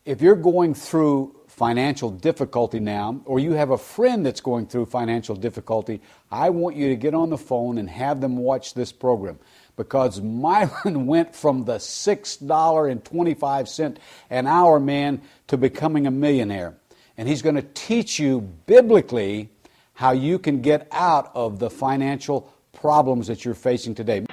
if you're going through financial difficulty now, or you have a friend that's going through financial difficulty, I want you to get on the phone and have them watch this program, because Myron went from the $6.25 an hour man to becoming a millionaire. And he's going to teach you biblically how you can get out of the financial problems that you're facing today.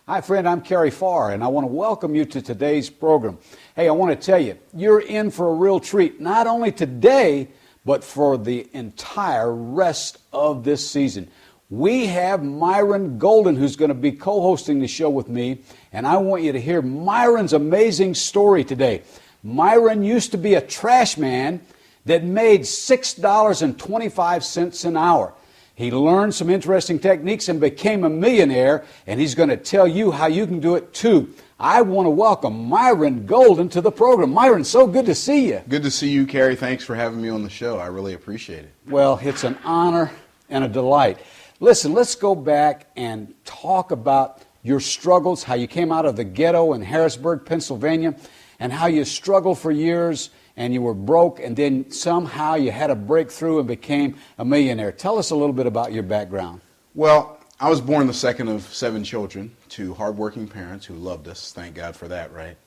Hi, friend, I'm Kerry Pharr, and I want to welcome you to today's program. Hey, I want to tell you, you're in for a real treat, not only today, but for the entire rest of this season. We have Myron Golden, who's going to be co-hosting the show with me, and I want you to hear Myron's amazing story today. Myron used to be a trash man that made $6.25 an hour. He learned some interesting techniques and became a millionaire, and he's going to tell you how you can do it too. I want to welcome Myron Golden to the program. Myron, so good to see you. Good to see you, Kerry. Thanks for having me on the show. I really appreciate it. Well, it's an honor and a delight. Listen, let's go back and talk about your struggles, how you came out of the ghetto in Harrisburg, Pennsylvania, and how you struggled for years and you were broke, and then somehow you had a breakthrough and became a millionaire. Tell us a little bit about your background. Well, I was born the second of 7 children to hardworking parents who loved us. Thank God for that, right?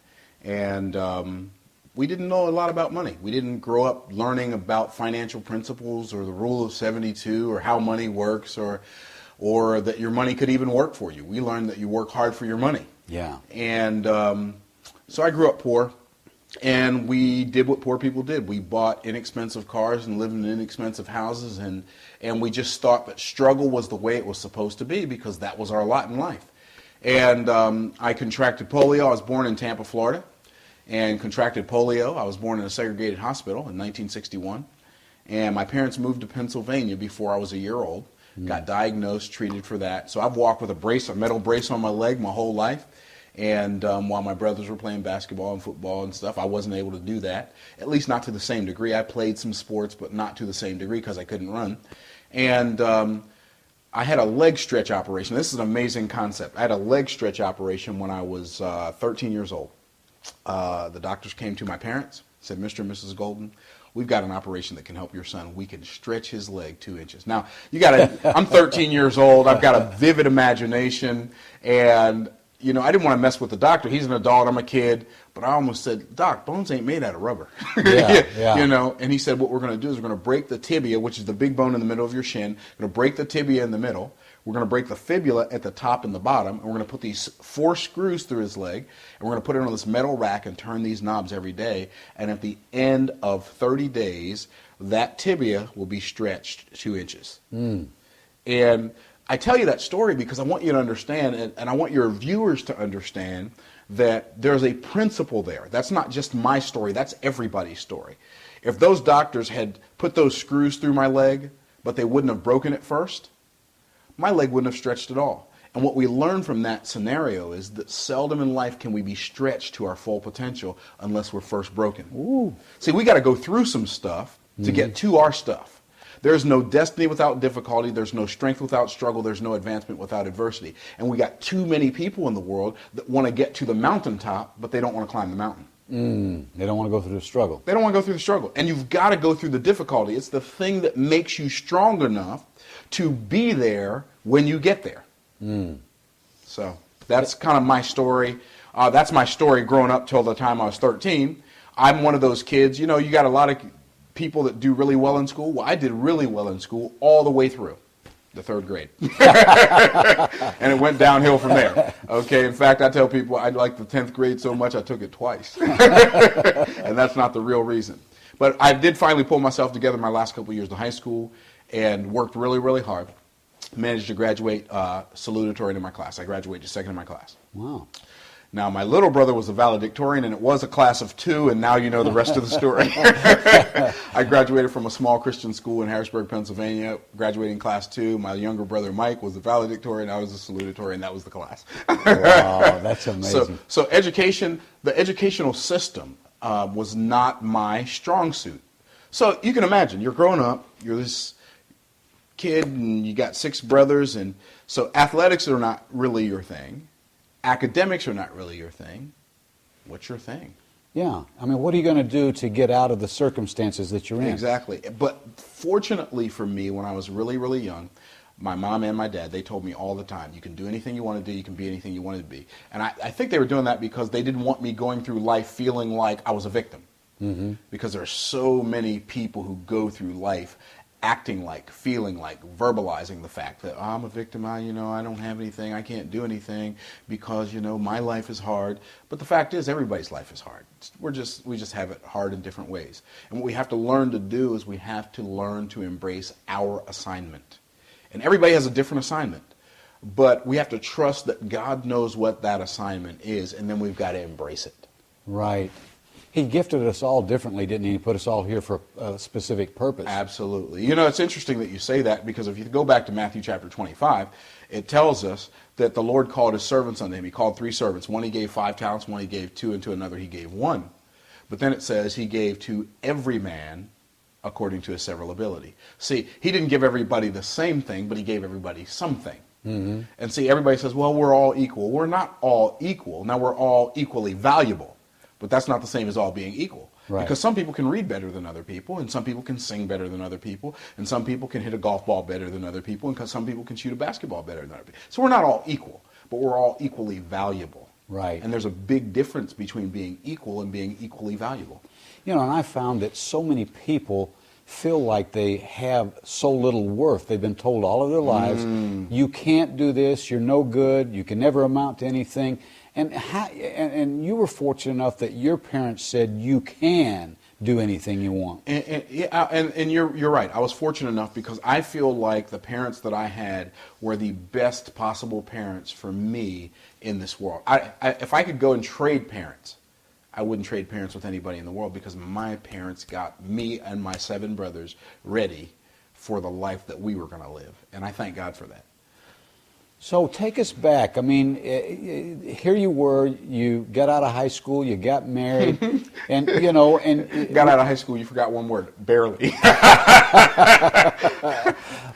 And we didn't know a lot about money. We didn't grow up learning about financial principles or the rule of 72 or how money works or that your money could even work for you. We learned that you work hard for your money. Yeah. And so I grew up poor. And we did what poor people did. We bought inexpensive cars and lived in inexpensive houses, and we just thought that struggle was the way it was supposed to be because that was our lot in life. And I contracted polio. I was born in Tampa, Florida, and contracted polio. I was born in a segregated hospital in 1961. And my parents moved to Pennsylvania before I was a year old, got diagnosed, treated for that. So I've walked with a metal brace on my leg my whole life. And while my brothers were playing basketball and football and stuff, I wasn't able to do that, at least not to the same degree. I played some sports, but not to the same degree because I couldn't run. And I had a leg stretch operation. This is an amazing concept. I had a leg stretch operation when I was 13 years old. The doctors came to my parents, said, Mr. and Mrs. Golden, we've got an operation that can help your son. We can stretch his leg 2 inches. Now, I'm 13 years old. I've got a vivid imagination, and you know, I didn't want to mess with the doctor. He's an adult. I'm a kid. But I almost said, Doc, bones ain't made out of rubber. Yeah. You know, and he said, what we're going to do is we're going to break the tibia, which is the big bone in the middle of your shin. We're going to break the tibia in the middle. We're going to break the fibula at the top and the bottom. And we're going to put these 4 screws through his leg. And we're going to put it on this metal rack and turn these knobs every day. And at the end of 30 days, that tibia will be stretched 2 inches. And I tell you that story because I want you to understand, and I want your viewers to understand, that there's a principle there. That's not just my story, that's everybody's story. If those doctors had put those screws through my leg, but they wouldn't have broken it first, my leg wouldn't have stretched at all. And what we learn from that scenario is that seldom in life can we be stretched to our full potential unless we're first broken. Ooh. See, we got to go through some stuff to get to our stuff. There's no destiny without difficulty. There's no strength without struggle. There's no advancement without adversity. And we got too many people in the world that want to get to the mountaintop, but they don't want to climb the mountain. They don't want to go through the struggle. They don't want to go through the struggle. And you've got to go through the difficulty. It's the thing that makes you strong enough to be there when you get there. So that's kind of my story. That's my story growing up till the time I was 13. I'm one of those kids, you know, you got a lot of people that do really well in school. Well, I did really well in school all the way through the 3rd grade. And it went downhill from there. Okay, in fact, I tell people I like the 10th grade so much I took it twice. And that's not the real reason. But I did finally pull myself together my last couple of years of high school and worked really, really hard. Managed to graduate salutatorian in my class. I graduated second in my class. Wow. Now, my little brother was a valedictorian, and it was a class of 2, and now you know the rest of the story. I graduated from a small Christian school in Harrisburg, Pennsylvania, graduating class 2. My younger brother, Mike, was the valedictorian. I was the salutatorian. That was the class. Wow, that's amazing. So education, the educational system was not my strong suit. So you can imagine, you're growing up, you're this kid, and you got 6 brothers, and so athletics are not really your thing. Academics are not really your thing. What's your thing? Yeah. I mean, what are you going to do to get out of the circumstances that you're in? Exactly. But fortunately for me, when I was really, really young, my mom and my dad, they told me all the time, you can do anything you want to do, you can be anything you want to be. And I think they were doing that because they didn't want me going through life feeling like I was a victim. Mm-hmm. Because there are so many people who go through life acting like, feeling like, verbalizing the fact that I'm a victim, I don't have anything, I can't do anything because, my life is hard. But the fact is, everybody's life is hard. We just have it hard in different ways. And what we have to learn to do is we have to learn to embrace our assignment. And everybody has a different assignment. But we have to trust that God knows what that assignment is, and then we've got to embrace it. Right. He gifted us all differently, didn't he? He put us all here for a specific purpose. Absolutely. It's interesting that you say that, because if you go back to Matthew chapter 25, it tells us that the Lord called his servants unto him. He called 3 servants. One he gave 5 talents, one he gave 2, and to another he gave 1. But then it says he gave to every man according to his several ability. See, he didn't give everybody the same thing, but he gave everybody something. Mm-hmm. And see, everybody says, well, we're all equal. We're not all equal. Now, we're all equally valuable. But that's not the same as all being equal. Right. Because some people can read better than other people, and some people can sing better than other people, and some people can hit a golf ball better than other people, and some people can shoot a basketball better than other people. So we're not all equal, but we're all equally valuable. Right. And there's a big difference between being equal and being equally valuable. And I found that so many people feel like they have so little worth. They've been told all of their lives, you can't do this, you're no good, you can never amount to anything. And you were fortunate enough that your parents said you can do anything you want. And you're right. I was fortunate enough because I feel like the parents that I had were the best possible parents for me in this world. If I could go and trade parents, I wouldn't trade parents with anybody in the world, because my parents got me and my 7 brothers ready for the life that we were going to live. And I thank God for that. So take us back. I mean, here you were, you got out of high school, you got married, and, got out of high school, you forgot one word, barely.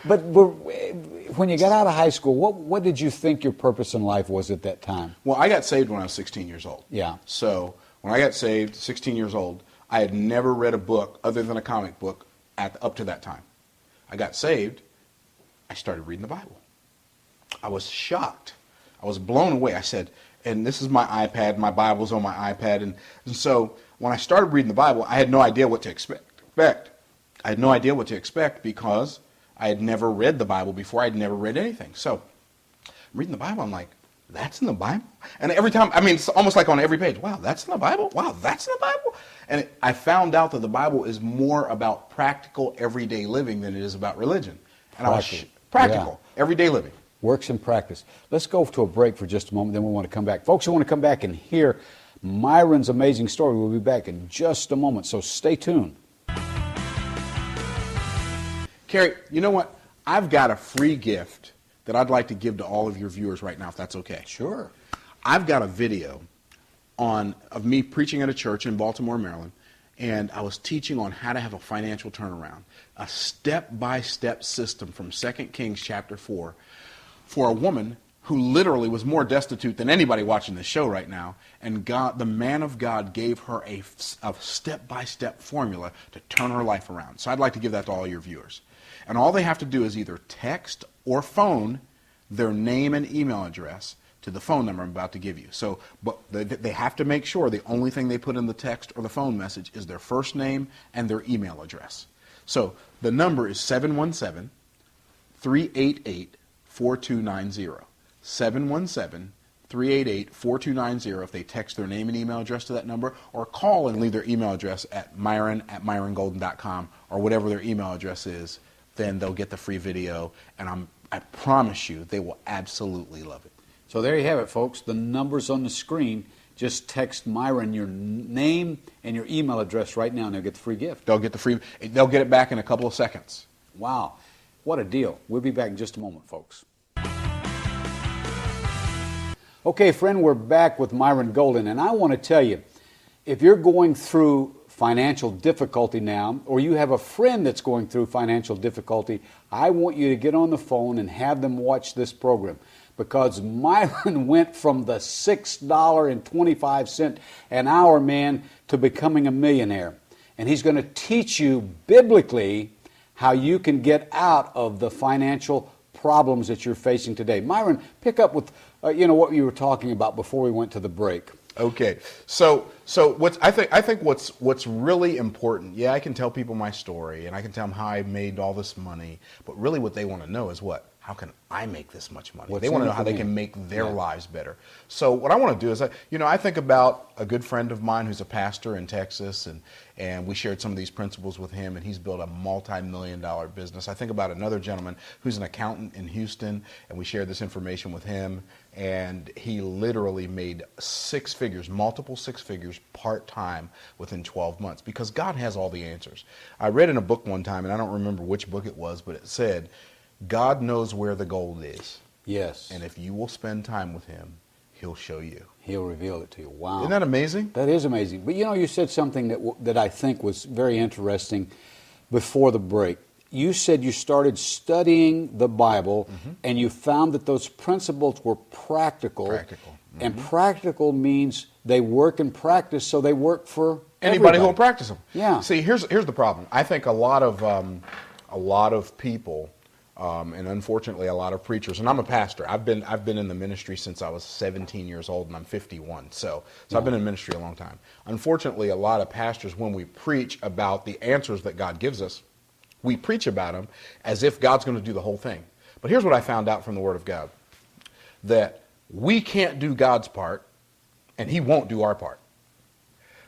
But when you got out of high school, what did you think your purpose in life was at that time? Well, I got saved when I was 16 years old. Yeah. So when I got saved, 16 years old, I had never read a book other than a comic book up to that time. I got saved, I started reading the Bible. I was shocked. I was blown away. I said, and this is my iPad, my Bible's on my iPad, and so when I started reading the Bible, I had no idea what to expect. I had no idea what to expect because I had never read the Bible before. I had never read anything. So I'm reading the Bible, I'm like, that's in the Bible? And every time, it's almost like on every page, wow, that's in the Bible? Wow, that's in the Bible? And I found out that the Bible is more about practical, everyday living than it is about religion. And practical, everyday living. Works in practice. Let's go to a break for just a moment, then we want to come back. Folks, I want to come back and hear Myron's amazing story. We'll be back in just a moment, so stay tuned. Kerry, you know what? I've got a free gift that I'd like to give to all of your viewers right now, if that's okay. Sure. I've got a video of me preaching at a church in Baltimore, Maryland, and I was teaching on how to have a financial turnaround, a step-by-step system from 2 Kings chapter 4 for a woman who literally was more destitute than anybody watching this show right now, and God, the man of God, gave her a step-by-step formula to turn her life around. So I'd like to give that to all your viewers. And all they have to do is either text or phone their name and email address to the phone number I'm about to give you. So, but they have to make sure the only thing they put in the text or the phone message is their first name and their email address. So the number is 717-388-4290. 717-388-4290 if they text their name and email address to that number, or call and leave their email address at myron@myrongolden.com or whatever their email address is. Then they'll get the free video, and I promise you they will absolutely love it. So there you have it, folks. The number's on the screen. Just text Myron your name and your email address right now, and they'll get the free gift. They'll get it back in a couple of seconds. Wow. What a deal. We'll be back in just a moment, folks. Okay, friend, we're back with Myron Golden, and I want to tell you, if you're going through financial difficulty now, or you have a friend that's going through financial difficulty, I want you to get on the phone and have them watch this program, because Myron went from the $6.25 an hour man to becoming a millionaire. And he's going to teach you biblically how you can get out of the financial problems that you're facing today. Myron, pick up with what you were talking about before we went to the break. Okay, so I think what's really important. Yeah, I can tell people my story, and I can tell them how I made all this money. But really, what they want to know is how can I make this much money? They want to know how they can make their lives better. So what I want to do is, I think about a good friend of mine who's a pastor in Texas, and we shared some of these principles with him, and he's built a multi-million-dollar business. I think about another gentleman who's an accountant in Houston, and we shared this information with him, and he literally made multiple six figures part-time within 12 months, because God has all the answers. I read in a book one time, and I don't remember which book it was, but it said, God knows where the gold is. Yes. And if you will spend time with him, he'll show you. He'll reveal it to you. Wow. Isn't that amazing? That is amazing. But you said something that I think was very interesting before the break. You said you started studying the Bible, and you found that those principles were practical. Practical. Mm-hmm. And practical means they work in practice, so they work for anybody who will practice them. Yeah. See, here's the problem. I think a lot of people, and unfortunately a lot of preachers, and I'm a pastor. I've been in the ministry since I was 17 years old, and I'm 51. So I've been in ministry a long time. Unfortunately, a lot of pastors, when we preach about the answers that God gives us, we preach about them as if God's going to do the whole thing. But here's what I found out from the Word of God, that we can't do God's part, and He won't do our part.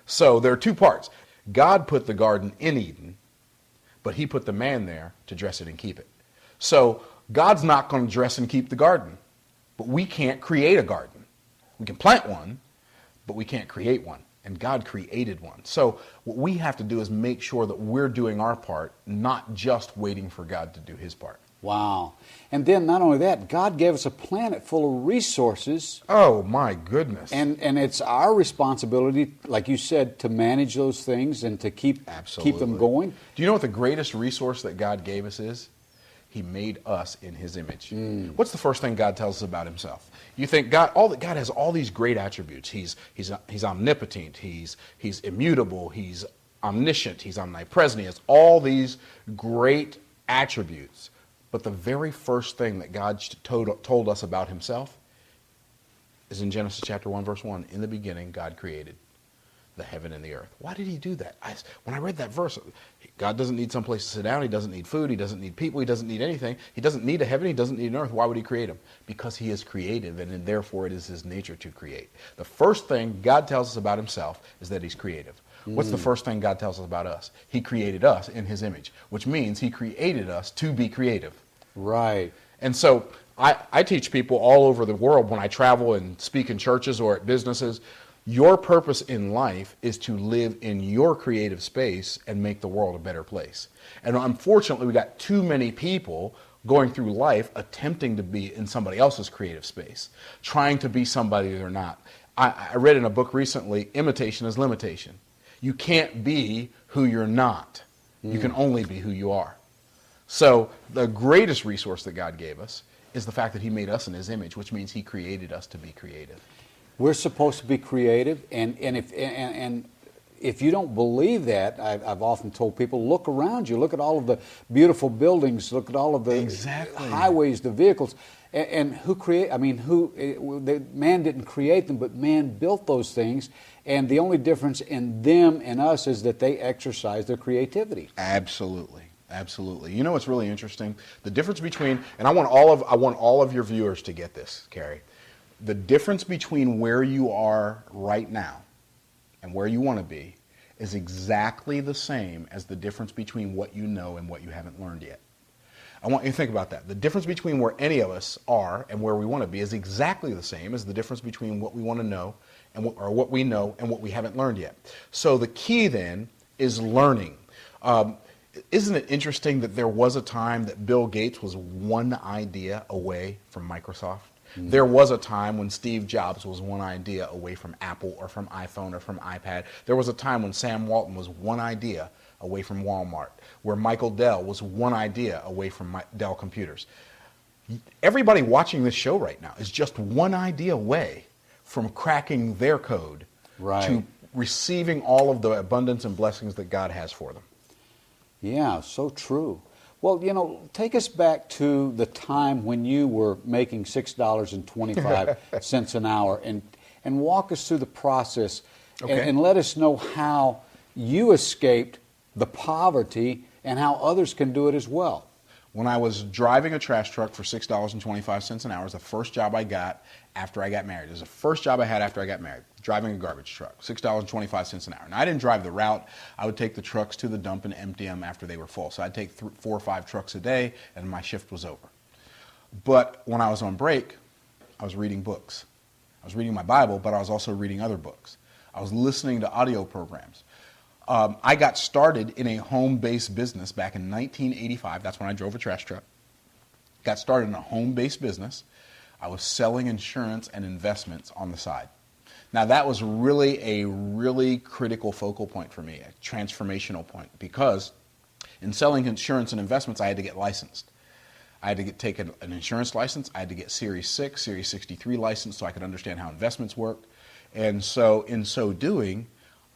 So there are two parts. God put the garden in Eden, but He put the man there to dress it and keep it. So God's not going to dress and keep the garden, but we can't create a garden. We can plant one, but we can't create one. And God created one. So what we have to do is make sure that we're doing our part, not just waiting for God to do His part. Wow. And then not only that, God gave us a planet full of resources. Oh, my goodness. And it's our responsibility, like you said, to manage those things and to keep them going. Do you know what the greatest resource that God gave us is? He made us in His image. What's the first thing God tells us about Himself? You think God has all these great attributes. He's omnipotent. He's immutable. He's omniscient. He's omnipresent. He has all these great attributes. But the very first thing that God told us about Himself is in Genesis chapter 1, verse 1. In the beginning, God created the heaven and the earth. Why did He do that? When I read that verse, God doesn't need someplace to sit down. He doesn't need food. He doesn't need people. He doesn't need anything. He doesn't need a heaven. He doesn't need an earth. Why would He create them? Because He is creative, and therefore it is His nature to create. The first thing God tells us about Himself is that He's creative. What's the first thing God tells us about us? He created us in His image, which means He created us to be creative. Right. And so I teach people all over the world when I travel and speak in churches or at businesses. Your purpose in life is to live in your creative space and make the world a better place. And unfortunately, we got too many people going through life attempting to be in somebody else's creative space, trying to be somebody they're not. I read in a book recently, imitation is limitation. You can't be who you're not. You can only be who you are. So the greatest resource that God gave us is the fact that He made us in His image, which means He created us to be creative. We're supposed to be creative, and if you don't believe that, I've often told people, look around you, look at all of the beautiful buildings, look at all of the highways, the vehicles, and who create? I mean, man didn't create them, but man built those things, and the only difference in them and us is that they exercise their creativity. Absolutely. Absolutely. You know what's really interesting? The difference between, and I want all of your viewers to get this, Kerry. The difference between where you are right now and where you want to be is exactly the same as the difference between what you know and what you haven't learned yet. I want you to think about that. The difference between where any of us are and where we want to be is exactly the same as the difference between what we want to know and what we know and what we haven't learned yet. So the key then is learning. Isn't it interesting that there was a time that Bill Gates was one idea away from Microsoft? Mm-hmm. There was a time when Steve Jobs was one idea away from Apple or from iPhone or from iPad. There was a time when Sam Walton was one idea away from Walmart, where Michael Dell was one idea away from Dell Computers. Everybody watching this show right now is just one idea away from cracking their code to receiving all of the abundance and blessings that God has for them. Yeah, so true. Well, you know, take us back to the time when you were making $6.25 an hour and walk us through the process and let us know how you escaped the poverty and how others can do it as well. When I was driving a trash truck for $6.25 an hour, it was the first job I got after I got married. It was the first job I had after I got married, driving a garbage truck, $6.25 an hour. Now, I didn't drive the route. I would take the trucks to the dump and empty them after they were full. So I'd take 4 or 5 trucks a day, and my shift was over. But when I was on break, I was reading books. I was reading my Bible, but I was also reading other books. I was listening to audio programs. I got started in a home-based business back in 1985. That's when I drove a trash truck. Got started in a home-based business. I was selling insurance and investments on the side. Now, that was really a critical focal point for me, a transformational point, because in selling insurance and investments, I had to get licensed. I had to take an insurance license. I had to get Series 6, Series 63 license so I could understand how investments work. And so in so doing,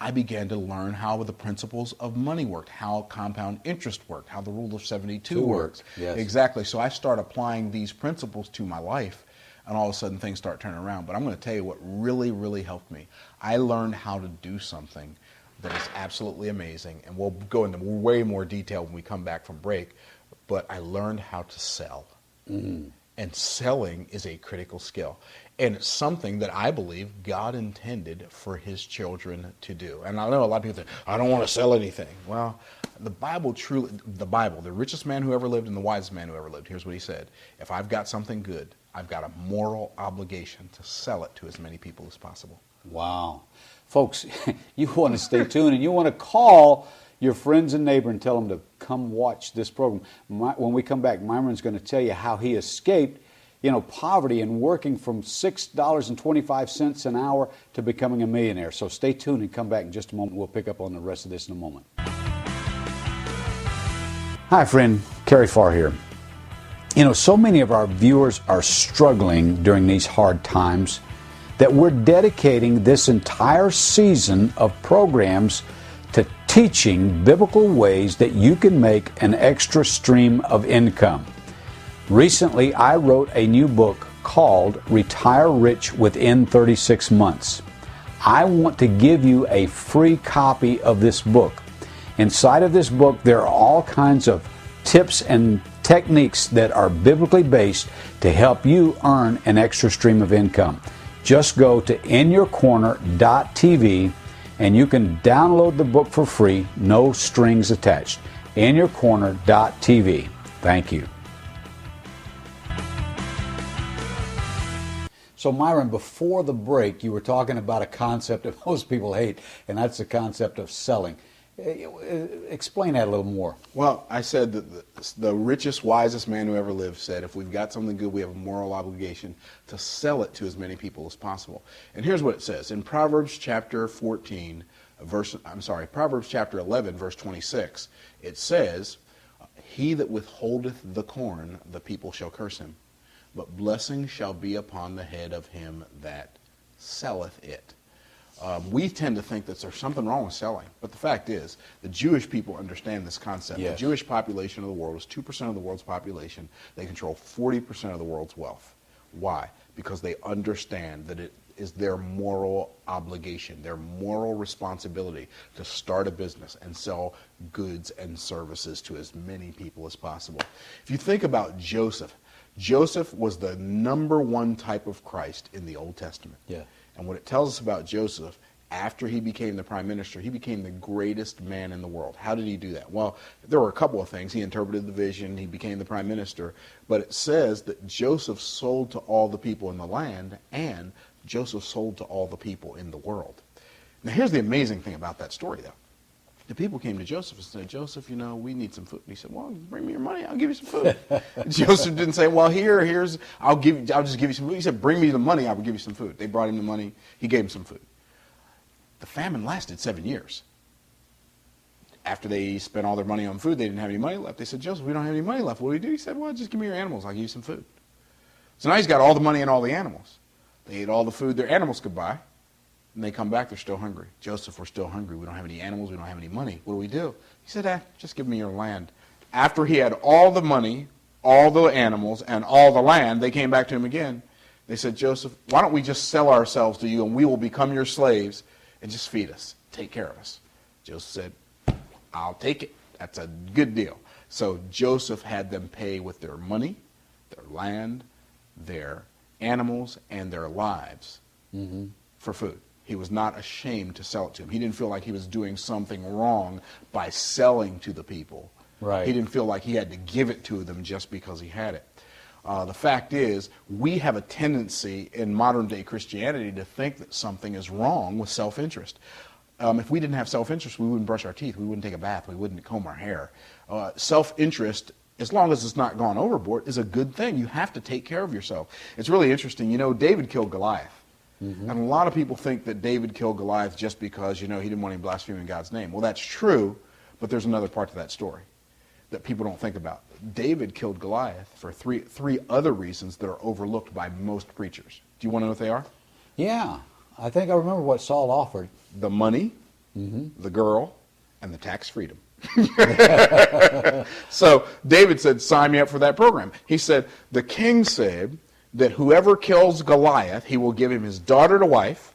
I began to learn how the principles of money worked, how compound interest worked, how the rule of 72 works. Yes. Exactly. So I start applying these principles to my life, and all of a sudden things start turning around. But I'm going to tell you what really, really helped me. I learned how to do something that is absolutely amazing, and we'll go into way more detail when we come back from break, but I learned how to sell. Mm-hmm. And selling is a critical skill. And it's something that I believe God intended for his children to do. And I know a lot of people think, I don't want to sell anything. Well, the Bible, the richest man who ever lived and the wisest man who ever lived, here's what he said. If I've got something good, I've got a moral obligation to sell it to as many people as possible. Wow. Folks, you want to stay tuned and you want to call your friends and neighbor and tell them to come watch this program. When we come back, Myron's going to tell you how he escaped, poverty and working from $6.25 an hour to becoming a millionaire. So stay tuned and come back in just a moment. We'll pick up on the rest of this in a moment. Hi, friend. Kerry Pharr here. So many of our viewers are struggling during these hard times that we're dedicating this entire season of programs to teaching biblical ways that you can make an extra stream of income. Recently, I wrote a new book called Retire Rich Within 36 Months. I want to give you a free copy of this book. Inside of this book, there are all kinds of tips and techniques that are biblically based to help you earn an extra stream of income. Just go to inyourcorner.tv and you can download the book for free, no strings attached. inyourcorner.tv. Thank you. So, Myron, before the break, you were talking about a concept that most people hate, and that's the concept of selling. Explain that a little more. Well, I said that the richest, wisest man who ever lived said, if we've got something good, we have a moral obligation to sell it to as many people as possible. And here's what it says. In Proverbs chapter 11, verse 26, it says, he that withholdeth the corn, the people shall curse him. But blessing shall be upon the head of him that selleth it. We tend to think that there's something wrong with selling. But the fact is, the Jewish people understand this concept. Yes. The Jewish population of the world is 2% of the world's population. They control 40% of the world's wealth. Why? Because they understand that it is their moral obligation, their moral responsibility to start a business and sell goods and services to as many people as possible. If you think about Joseph, Joseph was the number one type of Christ in the Old Testament. Yeah. And what it tells us about Joseph after he became the prime minister, he became the greatest man in the world. How did he do that? Well, there were a couple of things. He interpreted the vision. He became the prime minister. But it says that Joseph sold to all the people in the land, and Joseph sold to all the people in the world. Now, here's the amazing thing about that story, though. The people came to Joseph and said, Joseph, we need some food. And he said, well, bring me your money. I'll give you some food. Joseph didn't say, well, I'll just give you some food. He said, bring me the money. I will give you some food. They brought him the money. He gave him some food. The famine lasted 7 years. After they spent all their money on food, they didn't have any money left. They said, Joseph, we don't have any money left. What do we do? He said, well, just give me your animals. I'll give you some food. So now he's got all the money and all the animals. They ate all the food their animals could buy. And they come back, they're still hungry. Joseph, we're still hungry. We don't have any animals. We don't have any money. What do we do? He said, just give me your land. After he had all the money, all the animals, and all the land, they came back to him again. They said, Joseph, why don't we just sell ourselves to you and we will become your slaves and just feed us, take care of us. Joseph said, I'll take it. That's a good deal. So Joseph had them pay with their money, their land, their animals, and their lives for food. He was not ashamed to sell it to him. He didn't feel like he was doing something wrong by selling to the people. Right. He didn't feel like he had to give it to them just because he had it. The fact is, we have a tendency in modern day Christianity to think that something is wrong with self-interest. If we didn't have self-interest, we wouldn't brush our teeth, we wouldn't take a bath, we wouldn't comb our hair. Self-interest, as long as it's not gone overboard, is a good thing. You have to take care of yourself. It's really interesting. David killed Goliath. And a lot of people think that David killed Goliath just because, he didn't want him blaspheming God's name. Well, that's true, but there's another part to that story that people don't think about. David killed Goliath for three other reasons that are overlooked by most preachers. Do you want to know what they are? Yeah. I think I remember what Saul offered. The money, the girl, and the tax freedom. So David said, sign me up for that program. He said, the king said that whoever kills Goliath, he will give him his daughter to wife.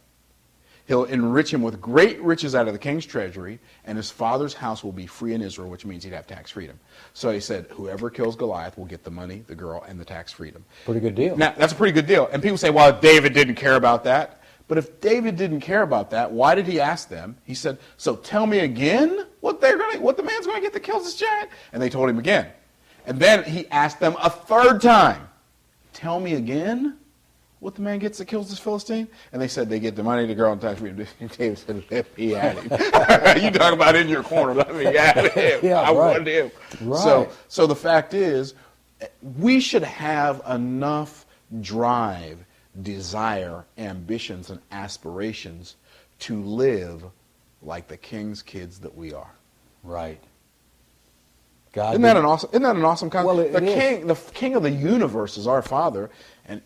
He'll enrich him with great riches out of the king's treasury, and his father's house will be free in Israel, which means he'd have tax freedom. So he said, whoever kills Goliath will get the money, the girl, and the tax freedom. Pretty good deal. Now, that's a pretty good deal. And people say, well, David didn't care about that. But if David didn't care about that, why did he ask them? He said, so tell me again what the man's going to get that kills this giant? And they told him again. And then he asked them a third time, tell me again what the man gets that kills this Philistine? And they said they get the money, the girl, and tax freedom. David said, let me at him. You talk about in your corner, let me at him. Yeah, I wanted him. Right. So the fact is, we should have enough drive, desire, ambitions, and aspirations to live like the king's kids that we are. Right. God, Isn't that an awesome concept? Well, the king of the universe is our Father, and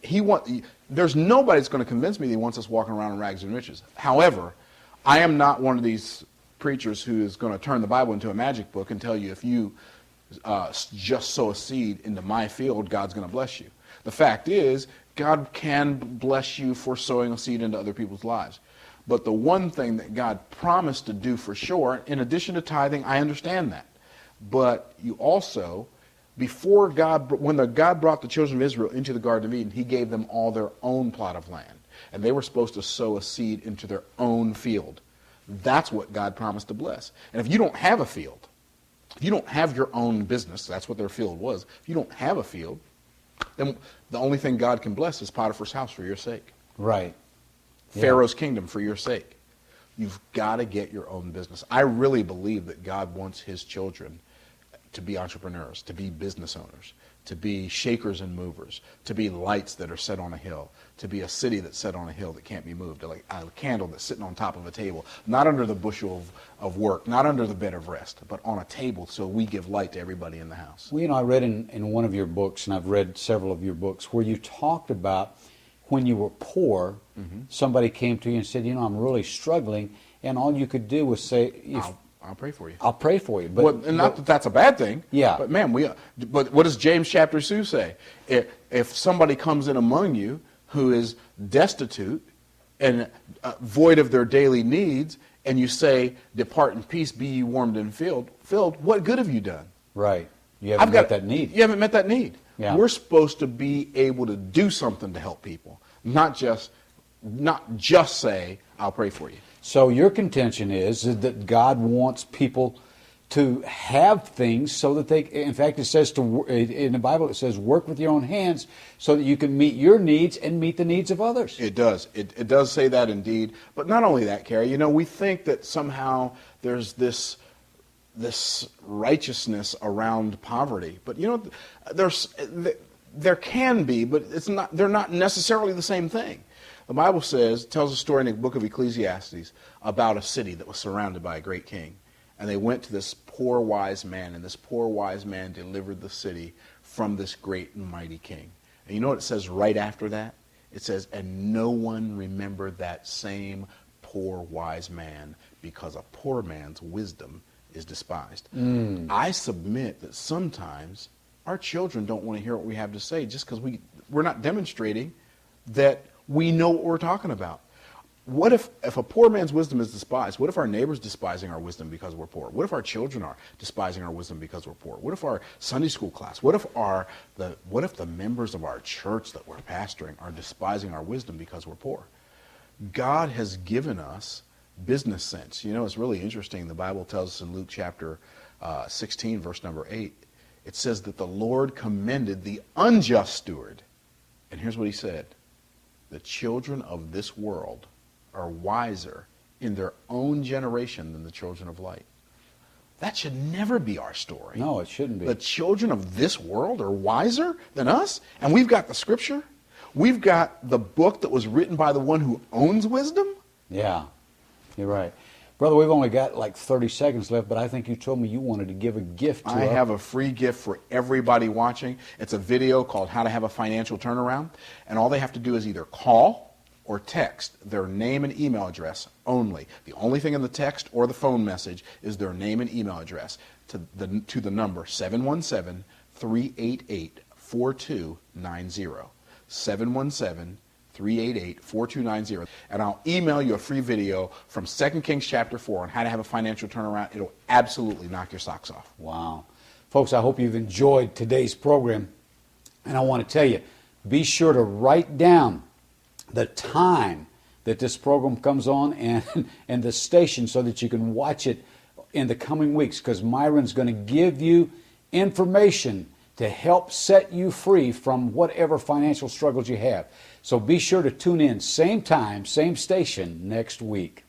there's nobody that's going to convince me that he wants us walking around in rags and riches. However, I am not one of these preachers who is going to turn the Bible into a magic book and tell you if you just sow a seed into my field, God's going to bless you. The fact is, God can bless you for sowing a seed into other people's lives. But the one thing that God promised to do for sure, in addition to tithing, I understand that. But you also, when God brought the children of Israel into the Garden of Eden, he gave them all their own plot of land. And they were supposed to sow a seed into their own field. That's what God promised to bless. And if you don't have a field, if you don't have your own business, that's what their field was. If you don't have a field, then the only thing God can bless is Potiphar's house for your sake. Right. Yeah. Pharaoh's kingdom for your sake. You've got to get your own business. I really believe that God wants his children to be entrepreneurs, to be business owners, to be shakers and movers, to be lights that are set on a hill, to be a city that's set on a hill that can't be moved, like a candle that's sitting on top of a table, not under the bushel of work, not under the bed of rest, but on a table so we give light to everybody in the house. Well, I read in one of your books, and I've read several of your books, where you talked about when you were poor, somebody came to you and said, I'm really struggling, and all you could do was say, I'll pray for you. I'll pray for you. But not that that's a bad thing. Yeah. But man, but what does James chapter 2 say? If somebody comes in among you who is destitute and void of their daily needs, and you say, depart in peace, be ye warmed and filled, what good have you done? Right. You haven't met that need. You haven't met that need. Yeah. We're supposed to be able to do something to help people, not just say, I'll pray for you. So your contention is that God wants people to have things so that they, in fact, it says in the Bible, it says work with your own hands so that you can meet your needs and meet the needs of others. It does. It does say that indeed. But not only that, Kerry, we think that somehow there's this righteousness around poverty. But there can be, but they're not necessarily the same thing. The Bible tells a story in the book of Ecclesiastes about a city that was surrounded by a great king. And they went to this poor wise man, and this poor wise man delivered the city from this great and mighty king. And you know what it says right after that? It says, and no one remembered that same poor wise man, because a poor man's wisdom is despised. I submit that sometimes our children don't want to hear what we have to say just because we're not demonstrating that we know what we're talking about. What if a poor man's wisdom is despised? What if our neighbor's despising our wisdom because we're poor? What if our children are despising our wisdom because we're poor? What if our Sunday school class? What if the members of our church that we're pastoring are despising our wisdom because we're poor? God has given us business sense. It's really interesting. The Bible tells us in Luke chapter 16, verse number 8, it says that the Lord commended the unjust steward. And here's what he said: the children of this world are wiser in their own generation than the children of light. That should never be our story. No, it shouldn't be. The children of this world are wiser than us, and we've got the scripture. We've got the book that was written by the one who owns wisdom. Yeah, you're right. Brother, we've only got like 30 seconds left, but I think you told me you wanted to give a gift to us. I have a free gift for everybody watching. It's a video called How to Have a Financial Turnaround, and all they have to do is either call or text their name and email address only. The only thing in the text or the phone message is their name and email address to the number 717-388-4290. 717-388-4290. And I'll email you a free video from 2 Kings chapter 4 on how to have a financial turnaround. It'll absolutely knock your socks off. Wow. Folks, I hope you've enjoyed today's program. And I want to tell you, be sure to write down the time that this program comes on and the station so that you can watch it in the coming weeks, because Myron's going to give you information to help set you free from whatever financial struggles you have. So be sure to tune in, same time, same station next week.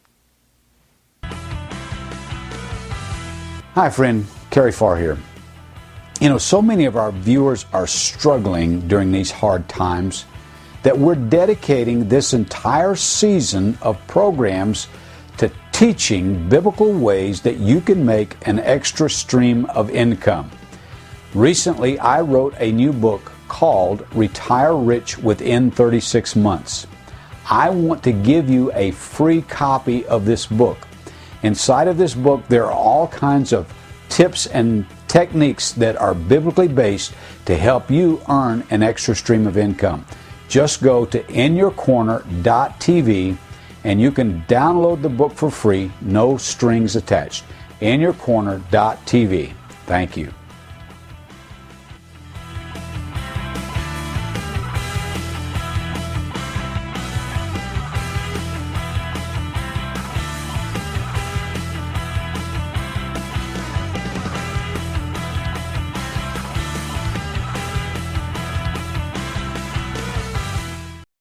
Hi, friend. Kerry Pharr here. So many of our viewers are struggling during these hard times that we're dedicating this entire season of programs to teaching biblical ways that you can make an extra stream of income. Recently, I wrote a new book called Retire Rich Within 36 Months. I want to give you a free copy of this book. Inside of this book, there are all kinds of tips and techniques that are biblically based to help you earn an extra stream of income. Just go to inyourcorner.tv and you can download the book for free, no strings attached. inyourcorner.tv. Thank you.